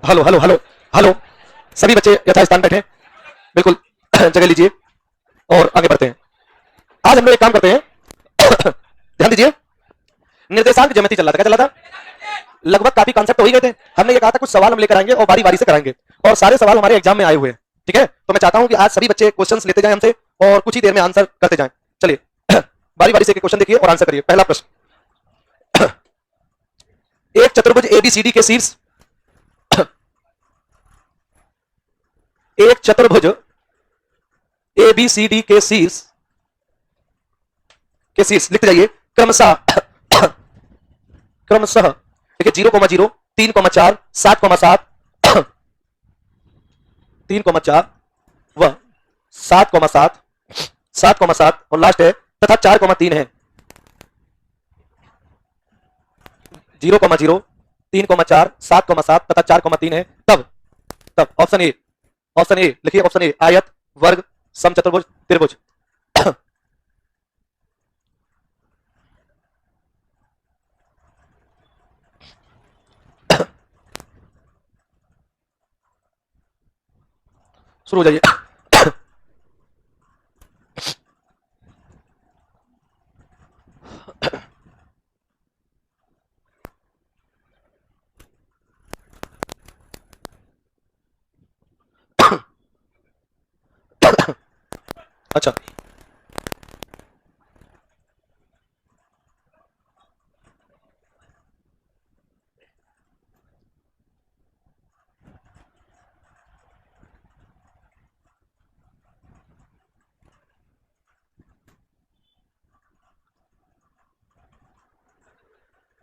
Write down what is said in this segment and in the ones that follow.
Hello hello hello hello. सभी बच्चे यथास्थान बैठे, बिल्कुल जगह लीजिए और आगे बढ़ते हैं। आज हम लोग एक काम करते हैं, ध्यान दीजिए। निर्देशांक ज्योमेट्री चल रहा था, क्या चल रहा था? लगभग काफी कॉन्सेप्ट हो ही गए थे। हमने ये कहा था कुछ सवाल हम लेकर आएंगे और बारी बारी से कराएंगे, और सारे सवाल हमारे एग्जाम में आए हुए हैं। ठीक है, तो मैं चाहता हूं कि आज सभी बच्चे क्वेश्चंस लेते जाएं हमसे और कुछ ही देर में आंसर करते जाएं। चलिए बारी बारी से क्वेश्चन देखिए और आंसर करिए। पहला प्रश्न, एक चतुर्भुज एबीसीडी के शीर्ष, एक चतुर्भुज एबीसीडी के शीर्ष लिखते जाइए क्रमशः क्रमशः देखिए 0,0 3,4 7,7 3,4 व 7,7 7,7 और लास्ट है तथा 4,3 है। 0,0 3,4 7,7 तथा 4,3 है। तब तब ऑप्शन ए लिखिए। ऑप्शन ए आयत, वर्ग, समचतुर्भुज, त्रिभुज। शुरू हो जाइए। अच्छा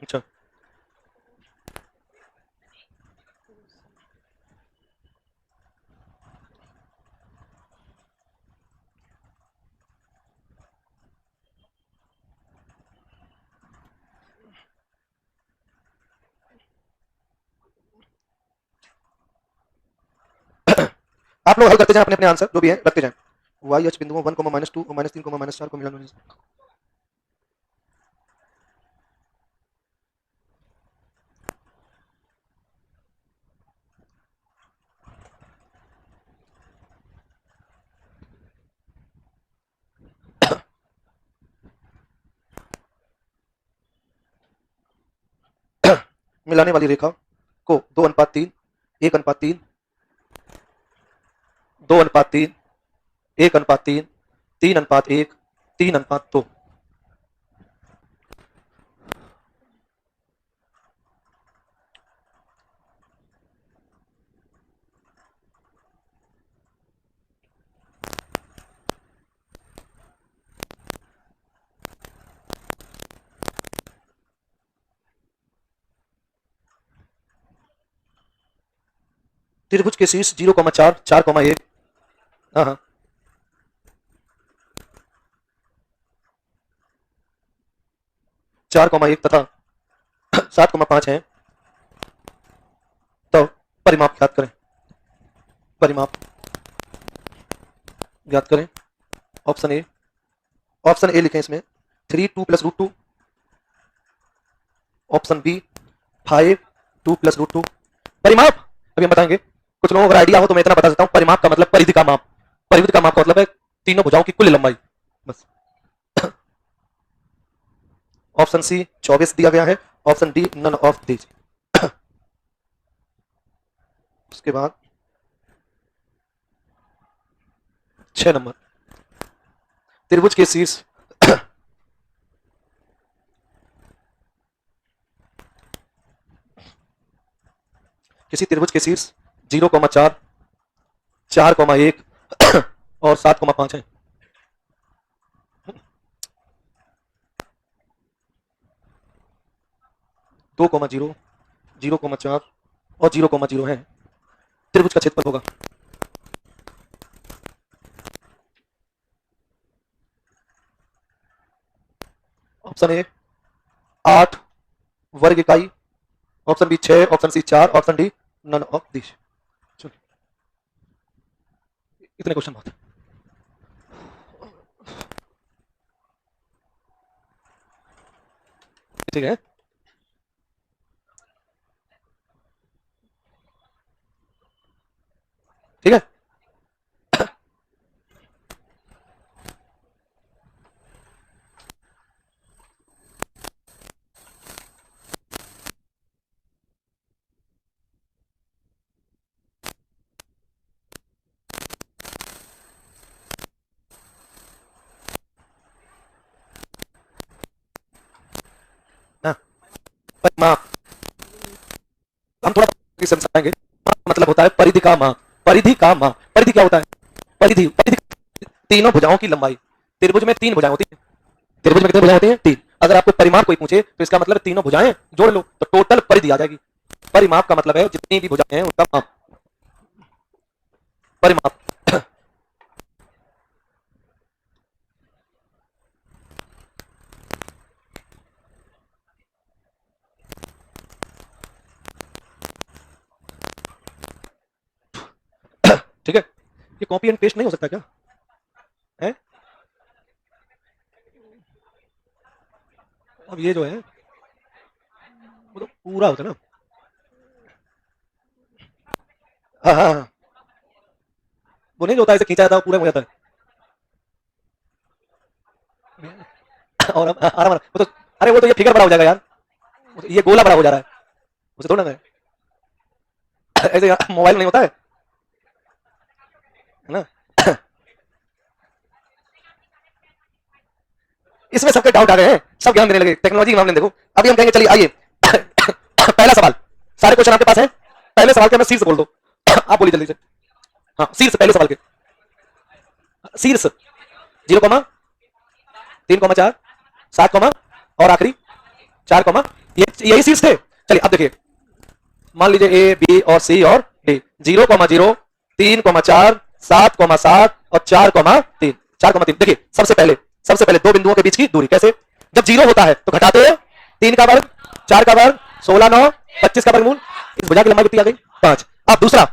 अच्छा आप लोग हल करते जाएं अपने अपने आंसर जो भी है रखते जाएं। वाई एच बिंदुओं 1, -2 और -3, -4 को मिलाना। मिलाने वाली रेखा को 2:3 1:3 2:3 1:3 3:1 3:2। त्रिभुज के शीर्ष 0,4 4,1 हाँ हाँ 4,1 तथा 7,5 है। तो परिमाप ज्ञात करें। परिमाप ज्ञात करें। ऑप्शन ए लिखें इसमें 3 2 + √2। Option B 5 2 + √2। परिमाप अभी हम बताएंगे। कुछ लोगों को आइडिया हो तो मैं इतना बता सकता हूं, परिमाप का मतलब परिधि का माप। परिधि का माप का मतलब है तीनों भुजाओं की कुल लंबाई, बस। ऑप्शन सी 24 दिया गया है। Option D none of these. उसके बाद 6 नंबर, त्रिभुज के शीर्ष किसी त्रिभुज के शीर्ष 0,4 4,1 और 7,5 है। 2,0 0,4 और 0,0 है। त्रिभुज का क्षेत्रफल होगा ऑप्शन ए 8 वर्ग इकाई, option B 6, option C 4, option D none of this. इतने क्वेश्चन बहुत है। ठीक है, ठीक है। हाँ, माप हम थोड़ा समझाएंगे। मतलब होता है परिधि का माप। परिधि का माप, परिधि क्या होता है? परिधि, परिधि तीनों भुजाओं की लंबाई। त्रिभुज में 3 भुजाएं होती हैं। त्रिभुज में कितनी भुजाएं होती हैं? 3। अगर आपको परिमाप कोई पूछे तो इसका मतलब तीनों भुजाएं जोड़ लो तो टोटल परिधि आ जाएगी। परिमाप का मतलब है जितनी भी भुजाएं हैं उनका माप। परिमाप। ठीक है, ये कॉपी एंड पेस्ट नहीं हो सकता क्या है? अब ये जो है वो तो पूरा होता है ना। हाँ हाँ हाँ, वो नहीं जो होता है, ऐसे खींचा जाता है पूरा हो जाता है। और अब आराम आराम वो तो, अरे वो तो ये फिगर बड़ा हो जाएगा यार, ये गोला बड़ा हो जा रहा है, उसे थोड़ा ना है। ऐसे मोबाइल नहीं होता है ना। इसमें सबके डाउट आ गए हैं, सब ज्ञान देने लगे टेक्नोलॉजी के मामले में। देखो अभी हम कहेंगे चलिए आइए। पहला सवाल, सारे क्वेश्चन आपके पास है। पहले सवाल के हमें शीर्ष बोल दो। आप बोलिए जल्दी से। हाँ शीर्ष, पहले सवाल के शीर्ष 0,3,4 7, और आखिरी 4, ये यही शीर्ष थे। चलिए अब देखिए, मान लीजिए ए बी और सी और डी। 0,0 3,4 7,7 और 4,3 4,3। देखिए सबसे पहले दो बिंदुओं के बीच की दूरी कैसे? जब 0 होता है तो घटाते हैं 3 का वर्ग 4 का वर्ग 16 9 25 का वर्गमूल। इस भुजा की लंबाई कितनी आ गई? 5। अब दूसरा,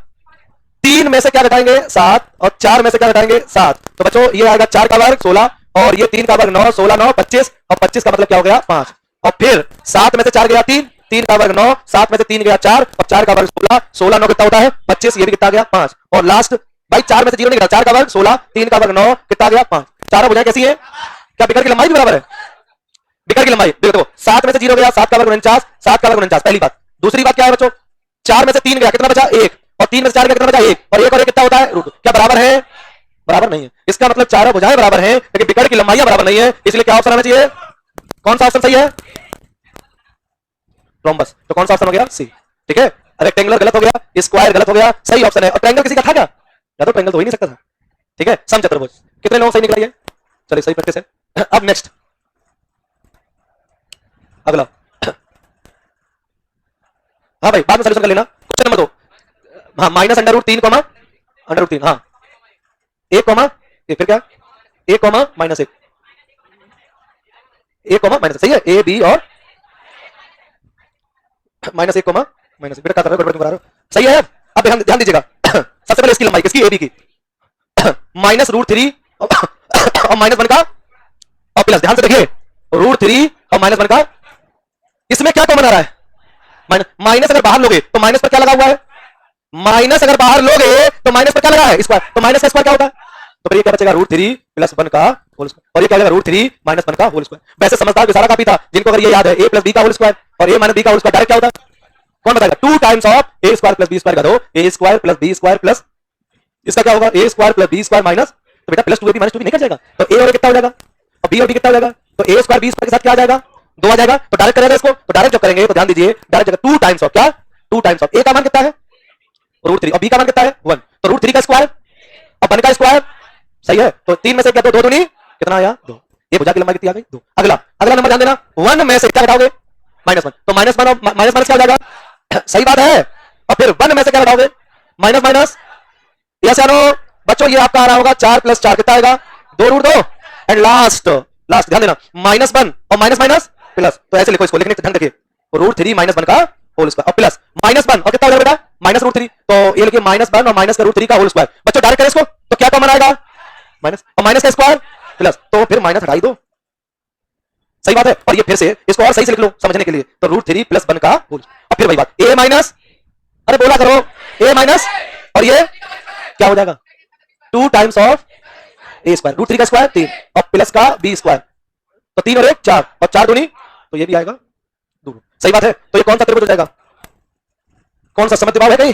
3 में से क्या घटाएंगे? 7, और 4 में से क्या घटाएंगे? 7। तो बच्चों ये आएगा 4 का वर्ग 16, और ये 3 का वर्ग 9, 16 9 25, और 25 का मतलब क्या हो गया? 5। और फिर 7 में से 4 गया 3, 3 का वर्ग 9, 7 में से 3 गया 4, और 4 का वर्ग 16, 16 9 कितना होता है? 25, ये भी कितना गया? 5। और लास्ट भाई 4 में से 0 नहीं गया, 4 का वर्ग 16, 3 का वर्ग 9, कितना गया? 5। चारों भुजाएं कैसी है? क्या बिकर की लंबाई भी बराबर है? बिकर की लंबाई देखो, 7 में से 0 गया, 7 का वर्ग 49, 7 का वर्ग 49, पहली बात। दूसरी बात क्या है बच्चों? 4 में से 3 गया, कितना बचा? 1, और 3 में से 4 गया, कितना बचा? 1, और 1 और 1 कितना होता है? रूट। क्या बराबर है? बराबर नहीं है। इसका मतलब चारों भुजाएं बराबर हैं लेकिन बिकर की लंबाइयां बराबर नहीं है। इसलिए क्या ऑप्शन आना चाहिए? कौन सा ऑप्शन सही है? रोम्बस। तो कौन सा ऑप्शन हो गया? सी। ठीक है, रेक्टेंगुलर गलत हो गया, स्क्वायर गलत हो गया, सही ऑप्शन है। और ट्रायंगल किसी का था क्या? या तो ट्रायंगल तो हो ही नहीं सकता था। ठीक है, समचतुर्भुज। कितने लोग सही निकला? चलिए सही प्रैक्टिस है। अब नेक्स्ट अगला। हाँ भाई बाद में सॉल्यूशन कर लेना। क्वेश्चन नंबर 2, हाँ -√3, √3, हाँ 1, फिर क्या? 1, -1, 1, सही है। ए बी और -1, बेटा क्या कर रहे हो? गड़बड़ रहे हो? सही है। अब ध्यान दीजिएगा। सबसे पहले इसकी लंबाई किसकी? ए बी की। -√3 और -1 का और प्लस, ध्यान से देखिए, √3 और -1 का, इसमें क्या कॉमन आ रहा है? माइनस अगर बाहर लोगे तो माइनस पर क्या लगा हुआ है? माइनस अगर बाहर लोगे तो माइनस पर क्या लगा है? स्क्वायर। तो माइनस का स्क्वायर क्या होता है? तो फिर ये क्या बचेगा? √3 + 1 का होल स्क्वायर, और ये क्या हो जाएगा? √3 - 1 का होल स्क्वायर। वैसे समझदार के सारा काफी था जिनको अगर ये याद है a + b का होल स्क्वायर और a - b का होल स्क्वायर डायरेक्ट क्या होता है? कौन बताएगा? 2 टाइम्स ऑफ a² + b² का दो, a² + b² प्लस इसका क्या होगा? a² + b² माइनस, तो बेटा +2ab - 2b नहीं कर जाएगा? तो a और a कितना हो जाएगा? और b और b कितना हो जाएगा? तो a² b² के साथ क्या आ जाएगा? 2 आ जाएगा। तो डायरेक्ट करेगा इसको, तो डायरेक्ट जब करेंगे तो ध्यान दीजिए, डायरेक्ट जगह 2 टाइम्स ऑफ क्या? 2 टाइम्स ऑफ a का मान कितना है? √3, और b का मान कितना है? 1। तो √3 का स्क्वायर और 1 का स्क्वायर, सही है। तो 3 में से क्या? 2 दूनी कितना आया? 2। ये भुजा की लंबाई कितनी आ गई? 2। अगला नंबर ध्यान देना, 1 में से क्या घटाओगे? -1। तो -1 और माइनस क्या हो जाएगा? सही बात है। और फिर 1 में से क्या घटाओगे? माइनस। यस या नो? बच्चों ये आपका आ रहा होगा 4 + 4 कितना आएगा? 2 √ 2। एंड लास्ट ध्यान देना, -1 और माइनस प्लस। तो ऐसे लिखो इसको, लिखने ढंग देखिए, √3 - 1 का होल स्क्वायर और प्लस -1 और कितना हो जाएगा बेटा? -√3। तो ये लिखिए -1 और माइनस का √3 का होल स्क्वायर। बच्चों डायरेक्ट करें इसको तो क्या कॉमन आएगा? माइनस, और माइनस का स्क्वायर प्लस, तो फिर माइनस हटा ही दो। सही बात है। और ये फिर से इसको और सही से लिख लो समझने के लिए, तो √3 + 1 का होल। और फिर वही बात, a-, अरे बोला करो, a- और ये क्या हो जाएगा 2 times of A square, root 3 का स्क्वायर 3 और प्लस का बी स्क्वायर, तो 3 और 1 4 और 4 दूनी तो ये भी आएगा 2। सही बात है। तो ये कौन सा त्रिभुज हो जाएगा? कौन सा समद्विबाहु है?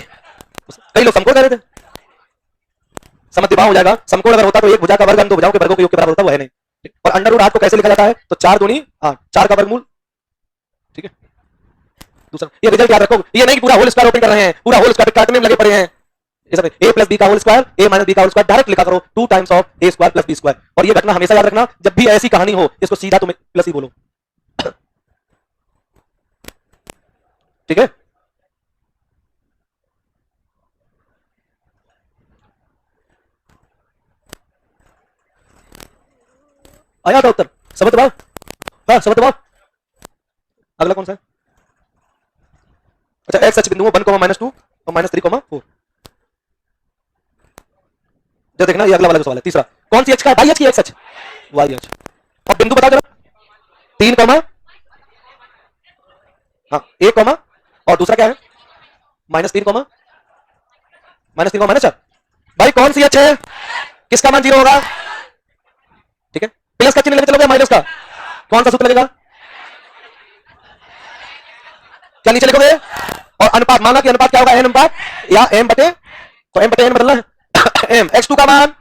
कई लोग समकोण कह रहे थे, समद्विबाहु हो जाएगा। समकोण अगर होता तो एक भुजा का वर्ग दो भुजाओं के वर्गों के योग के बराबर होता, वो है नहीं। और अंडर रूट 8 को कैसे लिखा जाता है? तो 4 दूनी 8, 4 का वर्गमूल। ठीक है, दूसरा ये रिजल्ट याद रखो, ये नहीं कि पूरा होल स्क्वायर ओपन कर रहे हैं, पूरा होल स्क्वायर काटने में लगे पड़े हैं। ये सब ए प्लस बी का whole square, A minus B का होल स्क्वायर डायरेक्ट लिखा करो 2 times of A square plus B square. और ये घटना हमेशा याद रखना, जब भी ऐसी कहानी हो इसको सीधा तुम प्लस ही बोलो। ठीक है, आया था उत्तर समद्विबाहु। हाँ समद्विबाहु। अगला कौन सा है? अच्छा एक्स एच बिंदुओं 1, -2 और -3, 4। जो देखना ये अगला वाला जो सवाल है तीसरा, कौन सी एच का है? वाई एच की एक्स एच? Y H. और बिंदु बताओ जरा। 3, हाँ 1, और दूसरा क्या है? -3, -4। भाई कौन सी एच है? किसका मान 0 होगा? ठीक है, प्लस का चिन्ह लेके चलोगे माइनस का? कौन सा सूत्र लगेगा? क्या नीचे लिखोगे? और अनुपात, माना कि अनुपात क्या होगा? एन अनुपात या एम बटे, तो एम बटे एन बदलना है। एम x2 का मान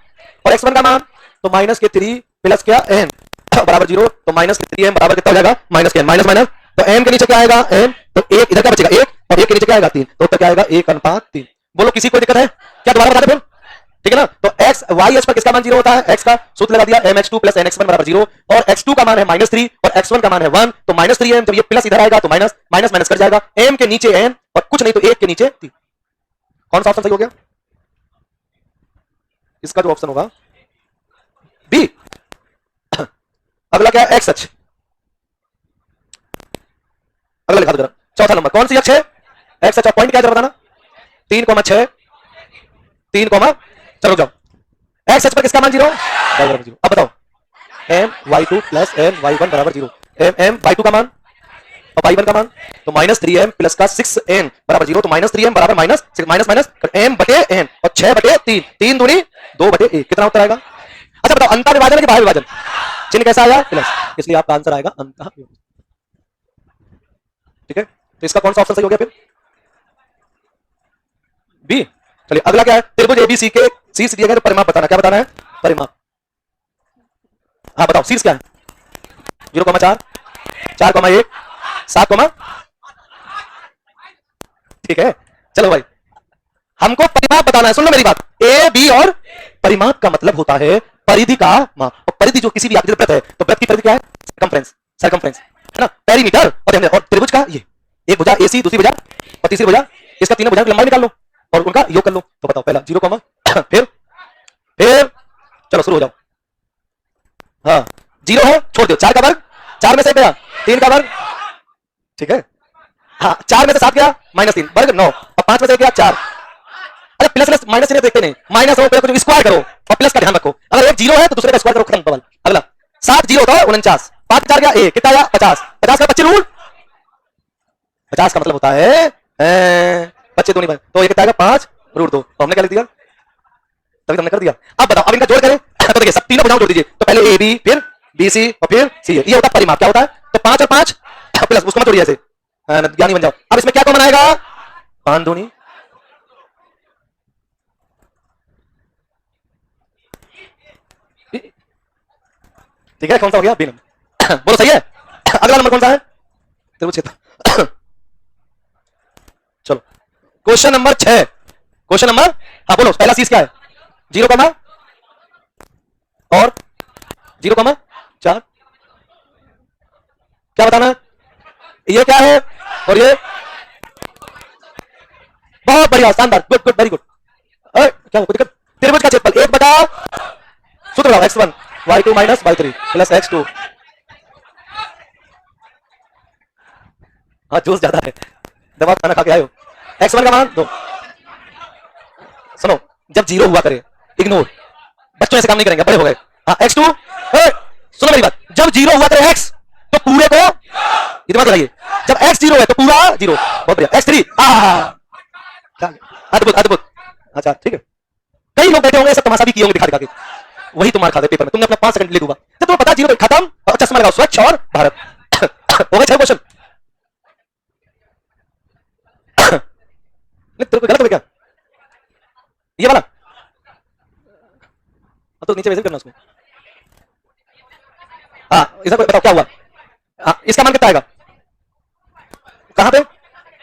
और x1 का मान, तो माइनस के 3 प्लस क्या n बराबर 0, तो माइनस के 3m बराबर कितना हो जाएगा? माइनस के n, माइनस माइनस, तो m के नीचे क्या आएगा? n, तो 1 इधर क्या बचेगा? 1, और 1 के नीचे क्या आएगा? 3, तो उत्तर क्या आएगा? 1:3। बोलो किसी को दिक्कत है क्या? दोबारा बता दे फिर, ठीक है ना? तो x y h पर किसका मान 0 होता है? x का सूत्र लगा दिया mx2 प्लस nx1 बराबर 0, और x2 का मान है -3 और x1 का मान है 1, तो -3m, जब ये प्लस इधर आएगा तो माइनस माइनस माइनस कर जाएगा, m के नीचे n और कुछ नहीं तो 1 के नीचे 3। कौन सा ऑप्शन सही हो गया? इसका जो ऑप्शन होगा बी। अगला क्या है? X H. अगला लिखा दो जरा, चौथा नंबर कौन सी अक्ष है? X H. पॉइंट क्या है बताना? 3,6 3, चलो जाओ, एक्स एच पर किसका मान 0? बराबर 0। अब बताओ M y2 plus M y1 बराबर 0, एम y2 का मान और y1 का मान, तो -3m प्लस का 6n बराबर 0, तो -3m बराबर माइनस माइनस माइनस m बटे n और 6 बटे 3, 3 दूनी 2 बटे 1, कितना उत्तर आएगा? अच्छा बताओ अंतर विभाजन है कि बाह्य विभाजन? चिन्ह कैसा आया? प्लस, इसलिए आपका आंसर आएगा अंतर विभाजन। ठीक है, तो इसका कौन सा ऑप्शन सही हो गया फिर? बी। चलिए अगला क्या है? त्रिभुज एबीसी के शीर्ष दिए गए तो परिमाप बताना। क्या बताना है? परिमाप। हाँ बताओ शीर्ष क्या है? 0,4 4,1 7, ठीक है। चलो भाई हमको परिमाप बताना है, सुन लो मेरी बात। ए बी और परिमाप का मतलब होता है परिधि का माप, और परिधि जो किसी भी आकृति वृत्त है तो वृत्त की परिधि क्या है? सरकमफ्रेंस है ना, पेरीमीटर। और त्रिभुज का ये एक भुजा एसी, दूसरी भुजा और तीसरी भुजा, इसका तीनों भुजाओं की लंबाई निकाल लो और उनका योग कर लो। तो बताओ पहला 0, फिर चलो शुरू हो जाओ। हाँ 0 है, छोड़ दो, 4 का वर्ग, 4 में से गया 3 का वर्ग, ठीक है। हाँ 4 में से 7 गया -3 वर्ग 9, और 5 में से गया 4। अरे प्लस प्लस माइनस चिन्ह देखते नहीं, माइनस हो कुछ स्क्वायर करो और प्लस का ध्यान रखो। अगर एक 0 है तो दूसरे का स्क्वायर करो, खत्म बवाल। अगला 7 0 होता है 49, 5 4 गया 1, कितना आया? 50, 50 का 25 रूट, 50 का मतलब होता है 25 दूनी में, तो ये कितना आएगा? 5 रूट 2, तो हमने क्या लिख दिया? तभी हमने कर दिया। अब बताओ अब इनका जोड़ करें तो देखिए सब तीनों भुजाओं जोड़ दीजिए, तो पहले ए बी फिर बी सी और फिर सी। ये होता है परिमाप। क्या होता है? तो 5 और 5 प्लस, उसको मत जोड़िए ऐसे, ज्ञानी बन जाओ। अब इसमें क्या कॉमन आएगा? 5 दूनी, ठीक है। कौन सा हो गया? B number. बोलो सही है। अगला नंबर कौन सा है? त्रिभुज क्षेत्र। चलो क्वेश्चन नंबर 6, क्वेश्चन नंबर, हाँ बोलो पहला चीज क्या है? 0, और 0,4, क्या बताना है? ये क्या है और ये? बहुत बढ़िया, शानदार, गुड गुड, वेरी गुड। क्या कोई दिक्कत? त्रिभुज का क्षेत्रफल 1 बटा सूत्र लगाओ x1 y2 minus y3 plus x2। हाँ जूस ज्यादा है, दवा खाना खा के आए हो। x1 का मान 2। सुनो जब 0 हुआ करे इग्नोर, बच्चों ऐसे काम नहीं करेंगे, बड़े हो गए। हाँ x2, सुनो मेरी बात, जब 0 हुआ करे x तो पूरे को इतना लगाइए, जब x 0 है तो पूरा 0। बहुत बढ़िया। x3, अद्भुत अद्भुत। अच्छा ठीक है, कई लोग बैठे होंगे सब तमाशा भी किए होंगे दिखा दिखा के, वही तुम मार खाते पेपर में। तुमने अपना 5 सेकंड ले दूंगा जब तुम्हें पता जीरो खत्म, और चश्मा लगाओ स्वच्छ और भारत। हो गए 6 क्वेश्चन। तेरे को गलत हो क्या ये वाला? अब तो नीचे वैसे करना उसको। हाँ इधर बताओ क्या हुआ। हाँ इसका मान कितना आएगा कहां पे,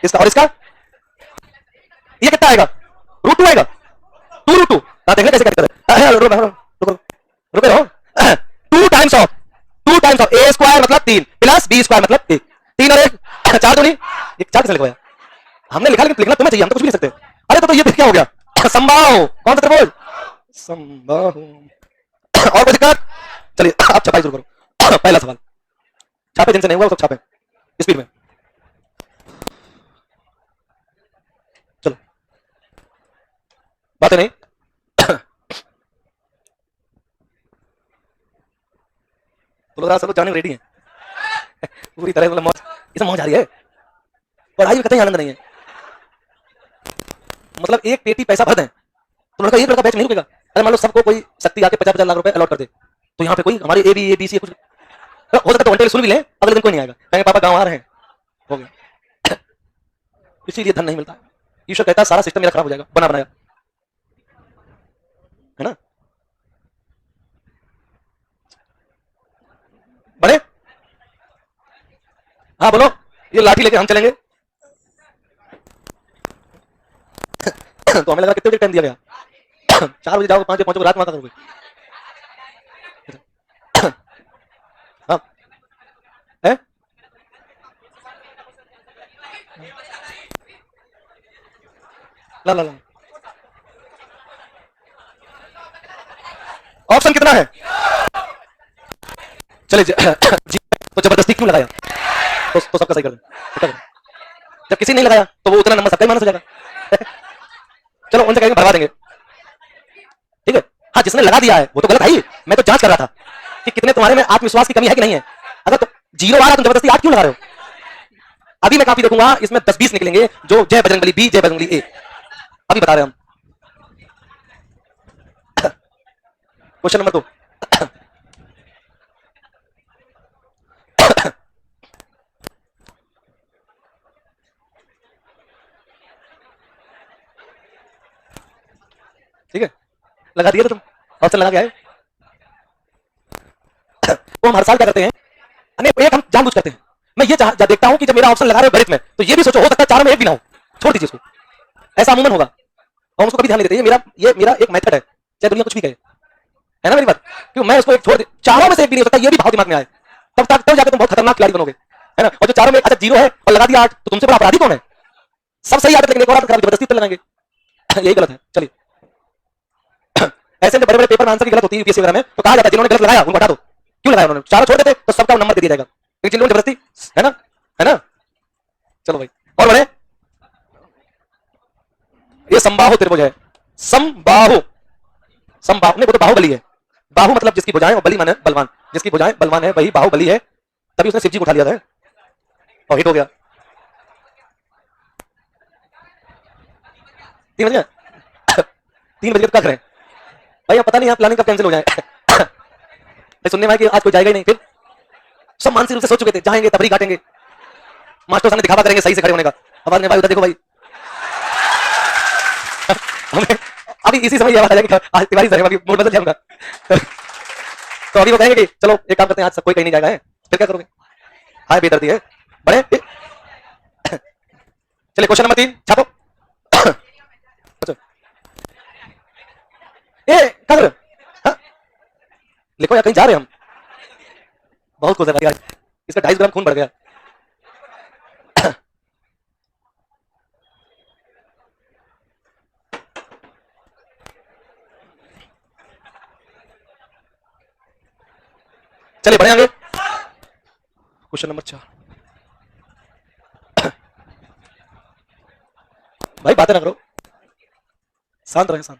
इसका और इसका, ये कितना आएगा √2 आएगा, 2√2। हाँ देख ले कैसे करते हैं। रुको रहो 2 टाइम्स ऑफ a स्क्वायर मतलब 3 प्लस b स्क्वायर मतलब 1, 3 और 1 4 दूनी, ये 4 किसने लिखवाया? हमने लिखा लेकिन लिखना तुम्हें चाहिए, हम तो कुछ भी लिख सकते हैं। अरे तो ये क्या हो गया? संभाव कौन सा त्रिभुज? संभाव। और कोई दिक्कत? चलिए आप छपाई शुरू करो। पहला सवाल छापे, जिनसे नहीं हुआ वो सब छापे स्पीड में। चलो बातें नहीं। तो लोग सब लोग जाने रेडी हैं पूरी तरह, मतलब मौज, इसमें मौज आ रही है, पढ़ाई में कतई आनंद नहीं है। मतलब एक पेटी पैसा भर दें तो लड़का एक लड़का बैच नहीं रुकेगा। अरे मान लो सबको कोई शक्ति आके 50-50 लाख रुपए अलॉट कर दे, तो यहाँ पे कोई हमारे ए बी सी कुछ हो सकता है, तो घंटे सुन भी लें, अगले दिन कोई नहीं आएगा, कहेंगे पापा गांव आ रहे हैं, हो गया। इसीलिए धन नहीं मिलता। ईश्वर कहता है सारा सिस्टम मेरा खराब हो जाएगा, बना बनाया, है ना? बड़े हाँ बोलो, ये लाठी लेके हम चलेंगे। तो हमें लगा कितने बजे टाइम दिया गया? 4 बजे जाओगे, 5 बजे पहुंचोगे, रात में आता करोगे। हाँ है ला ला ला ऑप्शन कितना है? चले जी तो जबरदस्ती क्यों लगाया? तो सबका सही कर दे। जब किसी नहीं लगाया तो वो उतना नंबर सबका ही माइनस हो जाएगा। चलो उनसे कहेंगे भरवा देंगे, ठीक है? हाँ जिसने लगा दिया है वो तो गलत है ही। मैं तो जांच कर रहा था कि कितने तुम्हारे में आत्मविश्वास की कमी है कि नहीं है। अगर तो 0 आ रहा तुम जबरदस्ती 8 क्यों लगा रहे हो? अभी मैं काफी देखूंगा, इसमें 10-20 निकलेंगे जो जय बजरंगबली बी, जय बजरंगबली ए। अभी बता रहे हम। Question number 2। ठीक है लगा दिया तो तुम ऑप्शन लगा के आए। वो हम हर साल क्या करते हैं, एक हम जानबूझ करते हैं। मैं ये देखता हूं कि जब मेरा ऑप्शन लगा रहे हो गणित में, तो ये भी सोचो हो सकता है 4 में 1 भी ना हो, छोड़ दीजिए उसको, ऐसा अमूमन होगा और उसको कभी ध्यान नहीं देते। ये मेरा एक मेथड है, चाहे दुनिया कुछ भी कहे, है ना मेरी बात? क्यों मैं उसको एक छोड़ दे, 4 में से 1 भी नहीं हो सकता, ये भी भाव दिमाग में आए, तब जाकर तुम बहुत खतरनाक खिलाड़ी बनोगे, है ना? और जो 4 में अच्छा 0 है और लगा दिया 8, तो तुमसे बड़ा अपराधी कौन है? सब सही आदत, लेकिन एक और आदत खराब, जबरदस्ती तो लगाएंगे। यही गलत है। चलिए ऐसे बड़े बड़े पेपर में आंसर की गलत होती है यूपीएससी वगैरह में, तो कहा जाता है जिन्होंने गलत लगाया उनको हटा दो। क्यों लगाया उन्होंने? 4 छोड़ देते तो सबका नंबर दे दिया जाएगा, लेकिन जिन लोगों ने जबरदस्ती, है ना, है ना? चलो भाई और बड़े, ये संबाहु त्रिभुज है, संबाहु। संबाहु नहीं, वो तो बाहुबली है। बाहु मतलब जिसकी भुजाएं और बली माने बलवान, जिसकी भुजाएं बलवान है वही बाहुबली है। तभी उसने शिवजी को उठा लिया था और हिट हो गया। 3 बजे 3 बजे कब करें भाई? अब पता नहीं यहाँ प्लानिंग कब कैंसिल हो जाए। सुनने में कि आज कोई जाएगा ही नहीं, फिर सब मानसिक रूप से सोच चुके थे जाएंगे तबरी काटेंगे, मास्टर सामने दिखावा करेंगे सही से खड़े होने का। आवाज में भाई उधर देखो भाई। हमें अभी इसी समय आवाज आ जाएगी आज तिवारी सर, अभी मूड बदल जाऊंगा। तो अभी वो कहेंगे कि चलो एक काम करते हैं, आज सब कोई कहीं नहीं जाएगा है, फिर क्या करोगे? हाय बेदर्दी है बड़े। चलिए क्वेश्चन नंबर 3 छापो। अच्छा ए कर लिखो या कहीं जा रहे हैं हम? बहुत खुश है भाई आज, इसका 2.5 ग्राम खून बढ़ गया। चलिए बढ़े आगे, क्वेश्चन नंबर 4। भाई बातें ना करो, शांत रहे, शांत।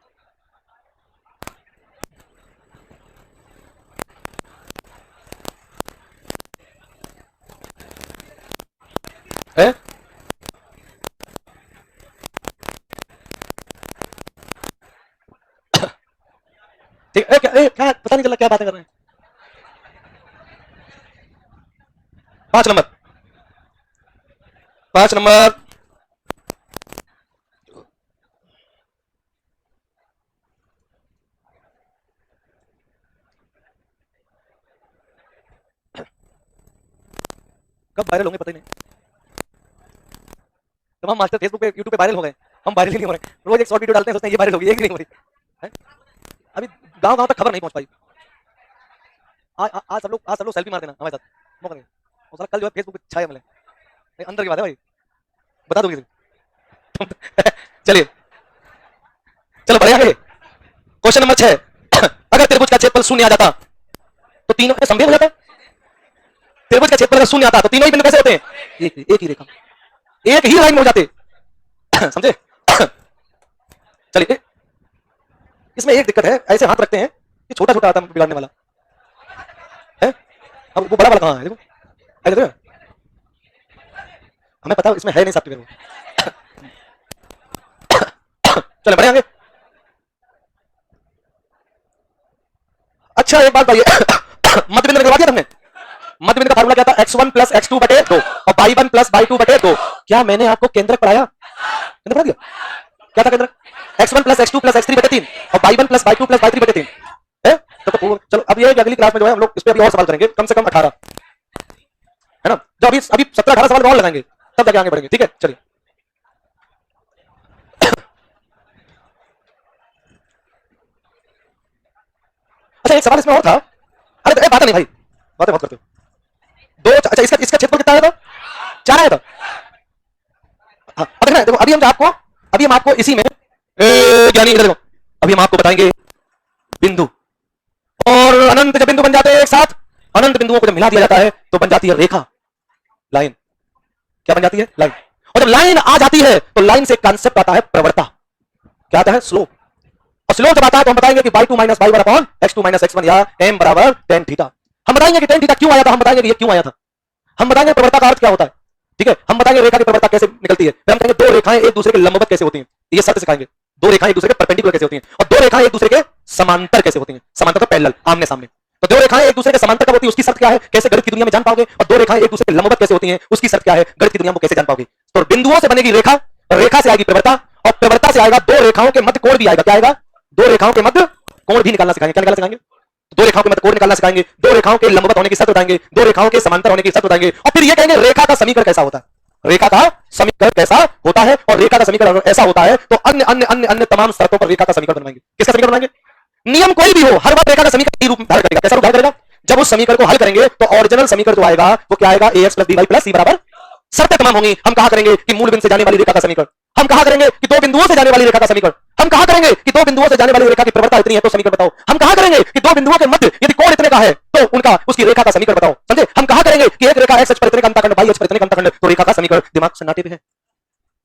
है ठीक है। क्या पता नहीं चला क्या बातें कर रहे हैं। 5 नंबर, 5 नंबर। कब वायरल होंगे पता ही नहीं। तो हम मास्टर फेसबुक पे यूट्यूब पे वायरल हो गए, हम वायरल ही नहीं हो रहे। रोज एक शॉर्ट वीडियो डालते हैं, सोचते हैं ये वायरल होगी, एक नहीं हो रही है। अभी गांव गांव तक खबर नहीं पहुंच पाई। आज सब लोग सेल्फी मार देना हमारे साथ, मौका नहीं। और साला कल जो है फेसबुक पे छाया मिले, अंदर की बात है भाई, बता दोगे चलिए चलो बढ़िया है। क्वेश्चन नंबर 6, अगर त्रिभुज का क्षेत्रफल शून्य आ जाता तो तीनों संभव हो जाता। त्रिभुज का क्षेत्रफल अगर शून्य आता तो तीनों ही बिंदु कैसे होते हैं? एक ही रेखा, एक ही लाइन में हो जाते। समझे? चलिए, इसमें एक दिक्कत है, ऐसे हाथ रखते हैं कि छोटा छोटा आता है बिगाड़ने वाला है। अब वो बड़ा वाला कहां है? देखो ऐसे देखो, हमें पता इसमें है नहीं साथ में। चले बढ़े आगे। अच्छा एक बात बताइए, मध्य बिंदु निकलवा दिया तुमने? मध्य बिंदु का फार्मूला क्या था? x1 प्लस x2 बटे 2 और y1 प्लस y2 बटे 2। क्या मैंने आपको केंद्रक पढ़ाया? केंद्रक पढ़ा दिया? क्या था केंद्रक? x1 plus x2 plus x3 बटे 3 और y1 plus y2 plus y3 बटे 3 है। तो चलो अब ये अगली क्लास में जो है हम लोग इस पे अभी और सवाल करेंगे, कम से कम 18 है ना। जो अभी 17-18 सवाल और लगाएंगे तब जाके आगे बढ़ेंगे। ठीक है चलिए। अच्छा एक सवाल इसमें और था। अरे बात नहीं भाई, बातें बहुत करते हो। दो अच्छा इसका क्षेत्रफल कितना आया था? 4 आया था। हाँ अब देखना देखो, अभी हम आपको इसी में ज्ञानी इधर देखो, अभी हम आपको बताएंगे बिंदु, और अनंत जब बिंदु बन जाते हैं एक साथ, अनंत बिंदुओं को जब मिला दिया जाता है तो बन जाती है रेखा, लाइन। क्या बन जाती है? लाइन। और जब लाइन आ जाती है तो लाइन से कॉन्सेप्ट आता है प्रवणता। क्या आता है? स्लोप। और स्लोप जब आता है तो हम बताएंगे कि y2 minus y1 upon x2 minus x1 या m बराबर tan थीटा। हम बताएंगे कि tan थीटा क्यों आया था, हम बताएंगे कि ये क्यों आया था, हम बताएंगे प्रवणता का अर्थ क्या होता है। ठीक है, हम बताएंगे रेखा की प्रवणता कैसे निकलती है, फिर हम कहेंगे दो रेखाएं एक दूसरे के लंबवत कैसे होती हैं, ये सत्य सिखाएंगे। दो रेखाएं एक दूसरे के परपेंडिकुलर कैसे होती हैं, और दो रेखाएं एक दूसरे के समांतर कैसे होती हैं। समांतर तो पैरेलल, आमने सामने। तो दो रेखाएं एक दूसरे के समांतर कब होती है उसकी शर्त क्या है, कैसे गणित की दुनिया में जान पाओगे। और दो रेखाएं एक दूसरे के लंबवत कैसे होती हैं उसकी शर्त क्या है, गणित की दुनिया में कैसे जान पाओगे। तो बिंदुओं से बनेगी रेखा, रेखा से आएगी प्रवणता, और प्रवणता से आएगा दो रेखाओं के मध्य कोण भी आएगा। क्या आएगा? दो रेखाओं के मध्य कोण भी निकालना सिखाएंगे। क्या निकालना सिखाएंगे? दो रेखाओं के मध्य कोण निकालना सिखाएंगे, दो रेखाओं के लंबवत होने की शर्त बताएंगे, दो रेखाओं के समांतर होने की शर्त बताएंगे, और फिर ये कहेंगे रेखा का समीकरण कैसा होता है, रेखा का समीकरण कैसा होता है। और रेखा का समीकरण अगर ऐसा होता है तो अन्य अन्य अन्य अन्य तमाम शर्तों पर रेखा का समीकरण बनवाएंगे। किसका समीकरण बनाएंगे? नियम कोई भी हो, हर बार रेखा का समीकरण रूप धारण करेगा। कैसा रूप धारण करेगा? जब उस समीकरण को हल करेंगे तो ओरिजिनल समीकरण जो आएगा वो क्या आएगा? ax plus by plus c बराबर। शर्तें तमाम होंगी। हम कहा करेंगे कि मूल बिंदु से जाने वाली रेखा का समीकरण, हम कहा करेंगे कि दो बिंदुओं से जाने वाली रेखा का समीकरण, हम कहा करेंगे कि दो बिंदुओं से जाने वाली रेखा की प्रवणता इतनी है तो समीकरण बताओ, हम कहा करेंगे कि दो बिंदुओं के मध्य यदि कोण इतने का है तो उनका उसकी रेखा का समीकरण बताओ। समझे? हम कहा करेंगे कि एक रेखा x पर इतने का अंतःखंड, y पर इतने का अंतःखंड, तो रेखा का समीकरण दिमाग सन्नाटे पे है।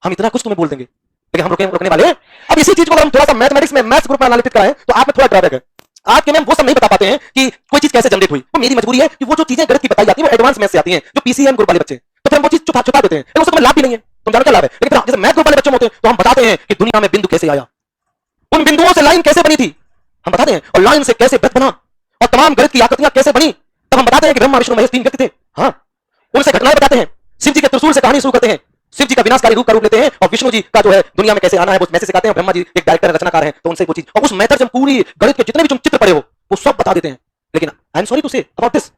हम इतना कुछ तुम्हें बोल देंगे, लेकिन हम रुकने वाले हैं। अब इसी चीज को हम थोड़ा सा मैथमेटिक्स में, मैथ्स ग्रुप में एनालिसिस कराएं तो आप में थोड़ा ड्रॉबैक है। आज के मैम वो सब नहीं बता पाते हैं कि कोई चीज कैसे जनरेट हुई। तो मेरी मजबूरी है कि वो जो चीजें गणित की बताई जाती है वो एडवांस मैथ्स से आती हैं, जो पीसीएम ग्रुप वाले बच्चे, तो फिर हम वो चीज छुपा देते हैं, लेकिन उससे लाभ भी नहीं है। तुम जानो क्या लाभ है? लेकिन जैसे मैथ ग्रुप वाले बच्चे होते हैं तो हम बताते हैं कि दुनिया में बिंदु कैसे आया, उन बिंदुओं से लाइन कैसे बनी थी हम बताते हैं, और लाइन से कैसे वृत्त बना, और तमाम गणित की आकृतियां कैसे बनी, तब हम बताते हैं कि ब्रह्मा विष्णु महेश तीन व्यक्ति थे। हाँ, उनसे घटनाएं बताते हैं। शिव जी के त्रिशूल से कहानी शुरू करते हैं, शिव जी का विनाशकारी रूप का रूप लेते हैं, और विष्णु जी का जो है दुनिया में कैसे आना है वो मैसेज सिखाते हैं। ब्रह्मा जी एक डायरेक्टर रचनाकार हैं तो उनसे वो चीज, और उस मेथड से पूरी गणित के जितने भी तुम चित्र पढ़े हो वो सब बता देते हैं। लेकिन I am sorry to say about this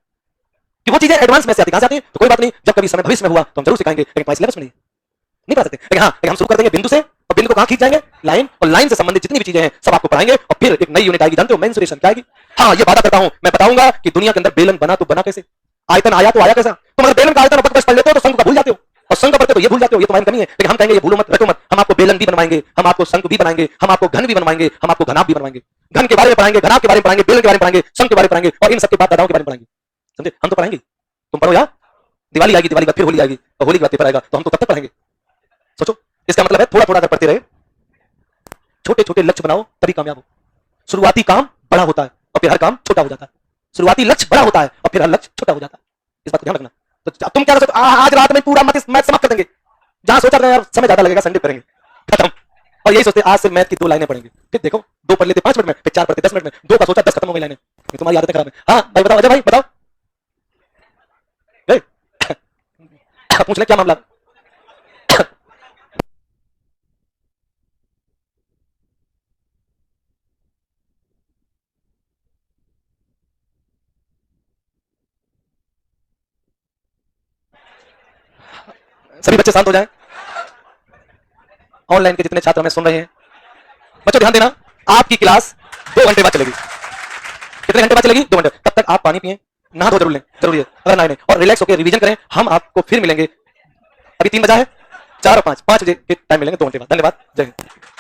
कि वो चीजें एडवांस में से आती, कहां से आती हैं? तो कोई बात नहीं, जब कभी समय भविष्य में हुआ तो हम जरूर सिखाएंगे, लेकिन तुम्हारे सिलेबस में नहीं पढ़ा सकते। लेकिन हाँ, हम शुरू कर देंगे बिंदु से, और बिंदु को कहां खींच जाएंगे? लाइन, और लाइन से संबंधित जितनी भी चीजें हैं सब आपको पढ़ाएंगे, और फिर एक नई यूनिट आएगी। जानते हो मेंसुरेशन क्या आएगी? हाँ, ये वादा करता हूं, मैं बताऊंगा कि दुनिया के अंदर बेलन बना तो बना कैसे, आयतन आया तो आया कैसा। तुम अगर बेलन का आयतन बस पढ़ लेते हो तो शंकु का भूल जाते हो, और शंकु पढ़ते तो ये भूल जाते हो, ये तुम्हारी कमी है। लेकिन हम कहेंगे ये भूलो मत, रटो मत, हम आपको बेलन भी बनवाएंगे, हम आपको शंकु भी बनाएंगे, हम आपको घन भी बनवाएंगे, हम आपको घनाभ भी बनवाएंगे। घन के बारे में पढ़ाएंगे, घनाभ के बारे में पढ़ाएंगे, बेलन के बारे में पढ़ाएंगे, शंकु के बारे में पढ़ाएंगे, और इन सबके बाद दादाओं के बारे में पढ़ाएंगे। समझे? हम तो पढ़ाएंगे, तुम पढ़ो यार, दिवाली आएगी, दिवाली के बाद फिर होली आएगी, और होली के बाद पेपर आएगा, तो हम तो कब तक पढ़ेंगे? सोचो, इसका मतलब है थोड़ा थोड़ा अगर पढ़ते रहे, छोटे छोटे लक्ष्य बनाओ तभी कामयाब हो। शुरुआती काम बड़ा होता है और फिर हर काम छोटा हो जाता है, शुरुआती लक्ष्य बड़ा होता है और फिर हर लक्ष्य छोटा हो जाता है। इस बात को ध्यान रखना। तो तुम क्या आज रात में पूरा मैथ समाप्त कर देंगे, जहां सोचा यार समय ज्यादा लगेगा संडे करेंगे, खत्म। और यही सोचते आज से मैथ की 2 लाइनें पढ़ेंगे, फिर देखो 2 पढ़ लेते 5 मिनट में, फिर 4 पढ़ते 10 मिनट में, 2 का सोचा 10 खत्म हो गई लाइनें। ये तुम्हारी आदतें खराब है। हाँ भाई बताओ, अजय भाई बताओ, पूछ ले क्या मामला। सभी बच्चे शांत हो जाएं। ऑनलाइन के जितने छात्र हमें सुन रहे हैं, बच्चों ध्यान देना, आपकी क्लास 2 घंटे बाद चलेगी। कितने घंटे बाद चलेगी? 2 घंटे। तब तक आप पानी पिए, नहा धो जरूर लें, जरूरी है, अगर नहाए नहीं, और रिलैक्स होकर रिवीजन करें। हम आपको फिर मिलेंगे, अभी 3 बजा है, 4 और 5 बजे के टाइम मिलेंगे 2 घंटे बाद। धन्यवाद, जय हिंद।